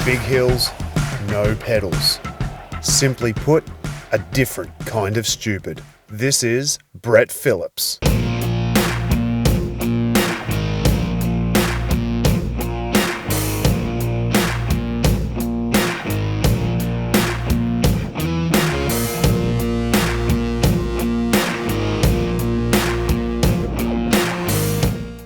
big hills, no pedals. Simply put, a different kind of stupid. This is Brett Phillips.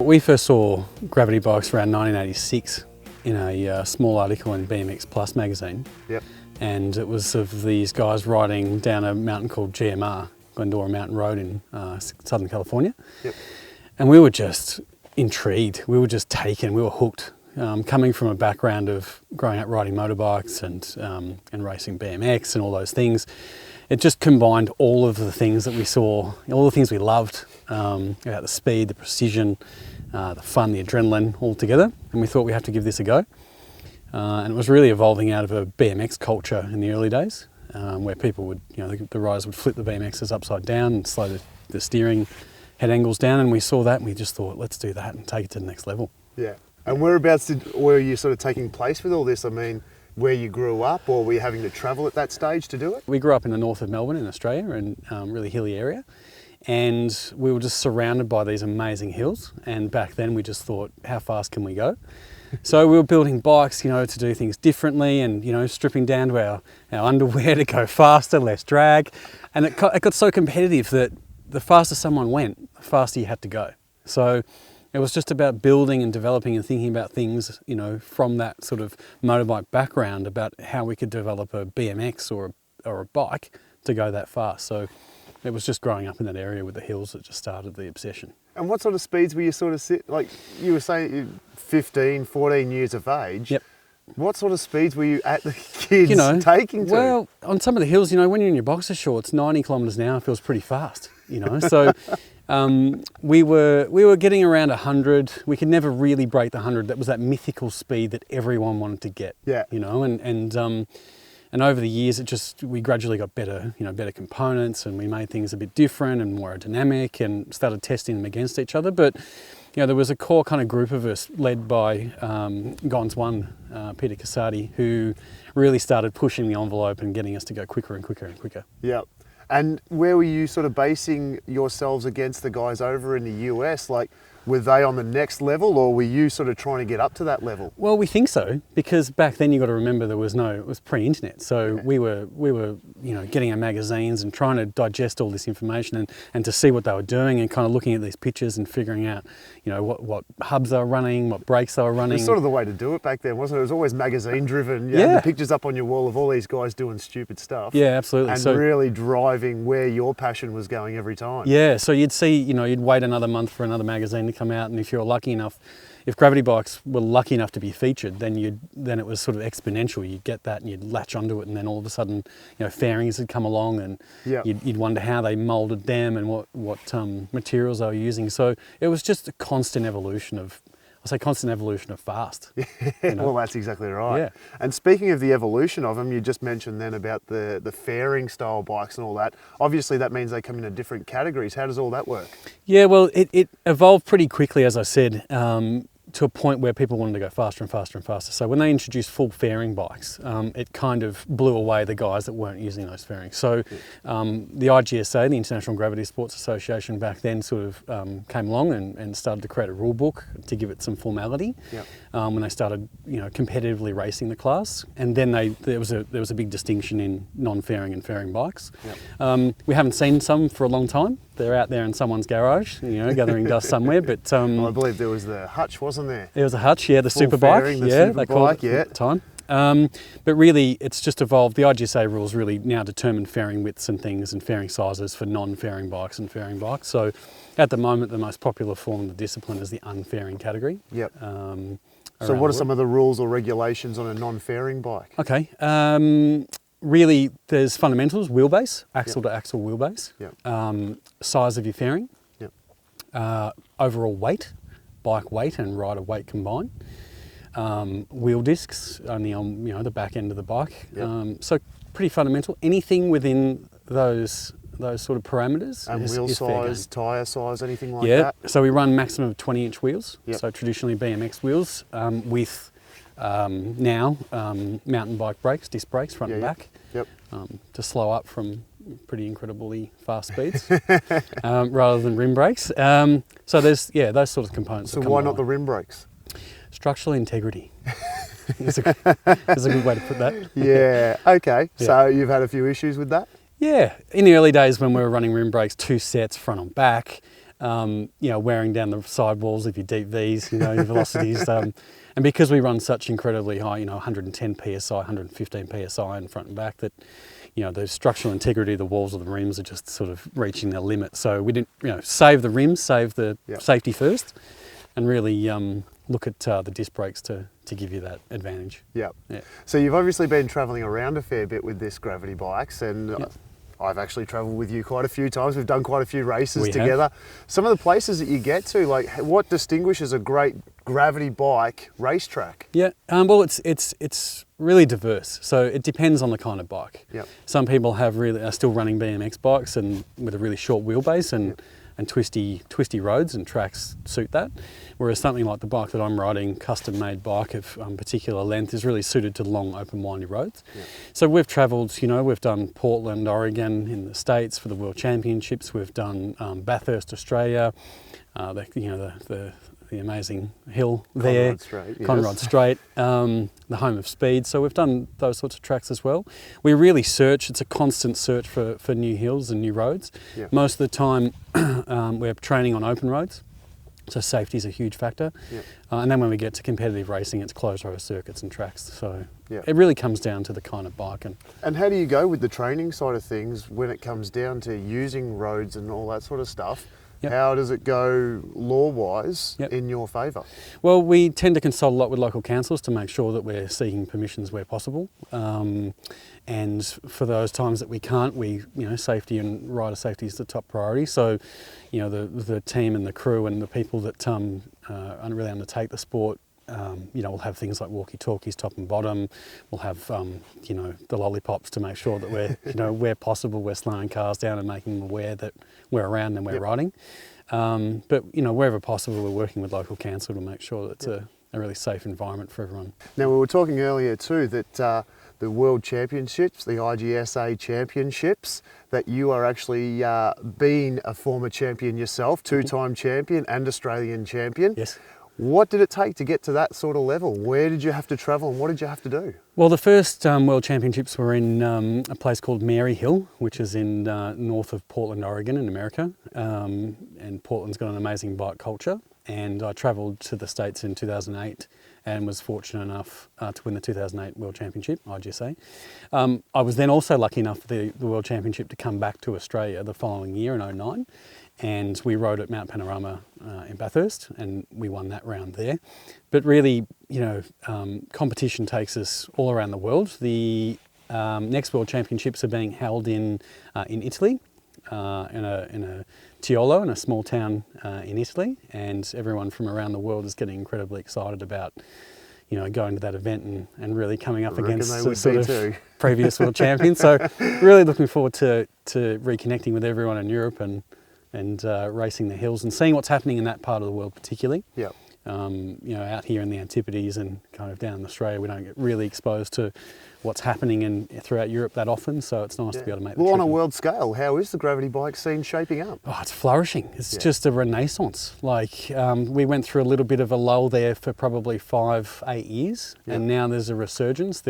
We first saw gravity bikes around 1986 in a small article in BMX Plus magazine. Yep. And it was of these guys riding down a mountain called GMR, Glendora Mountain Road in Southern California. Yep. And we were just intrigued. We were just taken. We were hooked. Coming from a background of growing up riding motorbikes and racing BMX and all those things, it just combined all of the things that we saw, all the things we loved about the speed, the precision, the fun, the adrenaline all together. And we thought we have to give this a go. And it was really evolving out of a BMX culture in the early days, where people would, the riders would flip the BMXs upside down and slow the steering head angles down. And we saw that and we just thought, let's do that and take it to the next level. Yeah. And whereabouts were you sort of taking place with all this? I mean, where you grew up, or were you having to travel at that stage to do it? We grew up in the north of Melbourne in Australia, in a really hilly area. And we were just surrounded by these amazing hills. And back then we just thought, how fast can we go? So we were building bikes, to do things differently and, stripping down to our underwear to go faster, less drag. And it got so competitive that the faster someone went, the faster you had to go. So it was just about building and developing and thinking about things, from that sort of motorbike background about how we could develop a BMX or a bike to go that fast. So it was just growing up in that area with the hills that just started the obsession. And what sort of speeds were you sort of like you were saying, you're 15, 14 years of age? Yep. What sort of speeds were you at the kids taking to? Well, on some of the hills, when you're in your boxer shorts, 90 kilometres an hour feels pretty fast, So we were getting around 100. We could never really break the 100. That was that mythical speed that everyone wanted to get. Yeah. And over the years, we gradually got better, better components, and we made things a bit different and more aerodynamic, and started testing them against each other. But there was a core kind of group of us led by Gons One, Peter Casati, who really started pushing the envelope and getting us to go quicker and quicker and quicker. Yeah. And where were you sort of basing yourselves against the guys over in the US? Like, were they on the next level, or were you sort of trying to get up to that level? Well, we think so, because back then you got to remember it was pre-internet. So we were getting our magazines and trying to digest all this information and to see what they were doing, and kind of looking at these pictures and figuring out, what hubs they were running, what brakes they were running. It was sort of the way to do it back then, wasn't it? It was always magazine driven. You had the pictures up on your wall of all these guys doing stupid stuff. Yeah, absolutely. And really driving where your passion was going every time. Yeah, so you'd see, you'd wait another month for another magazine to come out, and if you're lucky enough, if gravity bikes were lucky enough to be featured, then it was sort of exponential. You'd get that and you'd latch onto it, and then all of a sudden, fairings had come along, and you'd wonder how they moulded them and what materials they were using. So it was just a constant evolution of fast. Well, that's exactly right. Yeah. And speaking of the evolution of them, you just mentioned then about the fairing style bikes and all that. Obviously that means they come into different categories. How does all that work? Yeah, well, it evolved pretty quickly, as I said, to a point where people wanted to go faster and faster and faster. So when they introduced full fairing bikes, it kind of blew away the guys that weren't using those fairings. So the IGSA, the International Gravity Sports Association, back then sort of came along and started to create a rule book to give it some formality. Yep. When they started, competitively racing the class, and then there was a big distinction in non-fairing and fairing bikes. Yep. We haven't seen some for a long time. They're out there in someone's garage, gathering dust somewhere. But well, I believe there was the Hutch, wasn't there? There was a Hutch, the full super fairing, bike, they called it at the time. But really, it's just evolved. The IGSA rules really now determine fairing widths and things and fairing sizes for non-fairing bikes and fairing bikes. So, at the moment, the most popular form of the discipline is the unfairing category. Yep. So, what are some of the rules or regulations on a non-fairing bike? Okay. Really, there's fundamentals: wheelbase, axle to axle wheelbase, size of your fairing, overall weight, bike weight and rider weight combined, wheel discs only on the back end of the bike. So pretty fundamental. Anything within those sort of parameters. And is wheel size, tyre size, anything like that? So we run maximum of 20-inch wheels. Yep. So traditionally BMX wheels with now mountain bike brakes, disc brakes, front and Yeah, back, Yep. to slow up from pretty incredibly fast speeds, rather than rim brakes. So there's those sort of components. So that come why along. not the rim brakes? Structural integrity? is a good way to put that. Yeah. Okay. Yeah. So you've had a few issues with that. Yeah, in the early days when we were running rim brakes, 2 sets front and back, wearing down the sidewalls of your deep Vs, your velocities. And because we run such incredibly high, 110 psi, 115 psi in front and back, that the structural integrity of the walls of the rims are just sort of reaching their limit. So we didn't, save the rims, save the safety first, and really look at the disc brakes to give you that advantage. Yep. Yeah. So you've obviously been travelling around a fair bit with this Gravity bikes, and Yep. I've actually travelled with you quite a few times. We've done quite a few races We have. together. Some of the places that you get to, like what distinguishes a great Gravity bike racetrack? Yeah, well, it's really diverse. So it depends on the kind of bike. Yep. Some people are still running BMX bikes and with a really short wheelbase and twisty roads and tracks suit that. Whereas something like the bike that I'm riding, custom-made bike of particular length, is really suited to long, open, windy roads. Yep. So we've travelled. We've done Portland, Oregon in the States for the World Championships. We've done Bathurst, Australia. The amazing hill there, Conrod Straight, yes. Conrod Straight, the home of speed. So we've done those sorts of tracks as well. We really search, it's a constant search for new hills and new roads. Yeah. Most of the time we're training on open roads, so safety is a huge factor. Yeah. And then when we get to competitive racing, it's closed road circuits and tracks. So Yeah. it really comes down to the kind of bike. And how do you go with the training side of things when it comes down to using roads and all that sort of stuff? Yep. How does it go law-wise Yep. in your favour? Well, we tend to consult a lot with local councils to make sure that we're seeking permissions where possible. And for those times that we can't, safety and rider safety is the top priority. So, the team and the crew and the people that really undertake the sport, we'll have things like walkie-talkies top and bottom. We'll have, the lollipops to make sure that we're, where possible, we're slowing cars down and making them aware that we're around and we're Yep. riding. But wherever possible, we're working with local council to make sure that it's a really safe environment for everyone. Now, we were talking earlier too that the World Championships, the IGSA Championships, that you are actually being a former champion yourself, two-time champion and Australian champion. Yes. What did it take to get to that sort of level? Where did you have to travel and what did you have to do? Well, the first World Championships were in a place called Mary Hill, which is in north of Portland, Oregon in America. And Portland's got an amazing bike culture. And I travelled to the States in 2008 and was fortunate enough to win the 2008 World Championship, IGSA. I was then also lucky enough for the World Championship to come back to Australia the following year in 2009. And we rode at Mount Panorama in Bathurst and we won that round there. But really, competition takes us all around the world. The next World Championships are being held in Italy, in a Tiolo, in a small town in Italy, and everyone from around the world is getting incredibly excited about going to that event and really coming up reckon against they the would sort be of too. previous world champions. So really looking forward to reconnecting with everyone in Europe and racing the hills and seeing what's happening in that part of the world particularly. Yeah. Out here in the Antipodes and kind of down in Australia, we don't get really exposed to what's happening throughout Europe that often, so it's nice to be able to make the Well, on trip. a world scale, how is the gravity bike scene shaping up? Oh, it's flourishing. It's Yeah. just a renaissance. We went through a little bit of a lull there for probably 5-8 years, and now there's a resurgence.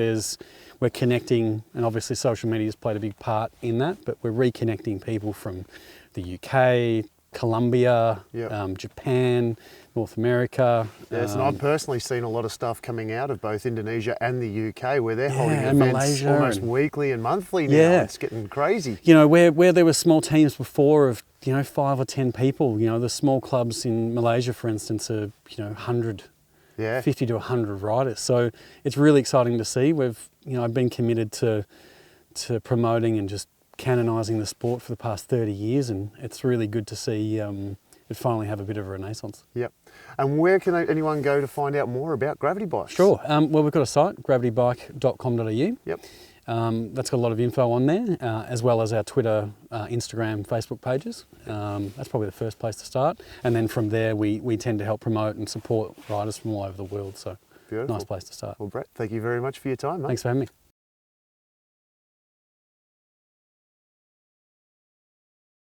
We're connecting, and obviously social media has played a big part in that, but we're reconnecting people from the UK, Colombia, Yep. Japan, North America. Yes, and I've personally seen a lot of stuff coming out of both Indonesia and the UK where they're holding and events Malaysia almost and- weekly and monthly now. Yeah. It's getting crazy. Where there were small teams before of 5 or 10 people. The small clubs in Malaysia, for instance, are 100. Yeah. 50 to 100 riders. So it's really exciting to see. I've been committed to promoting and just canonising the sport for the past 30 years, and it's really good to see it finally have a bit of a renaissance. Yep. And where can anyone go to find out more about gravity bikes? Sure. Well, we've got a site, gravitybike.com.au. Yep. That's got a lot of info on there, as well as our Twitter, Instagram, Facebook pages. That's probably the first place to start. And then from there, we tend to help promote and support riders from all over the world. So Beautiful. nice place to start. Well, Brett, thank you very much for your time, mate. Thanks for having me.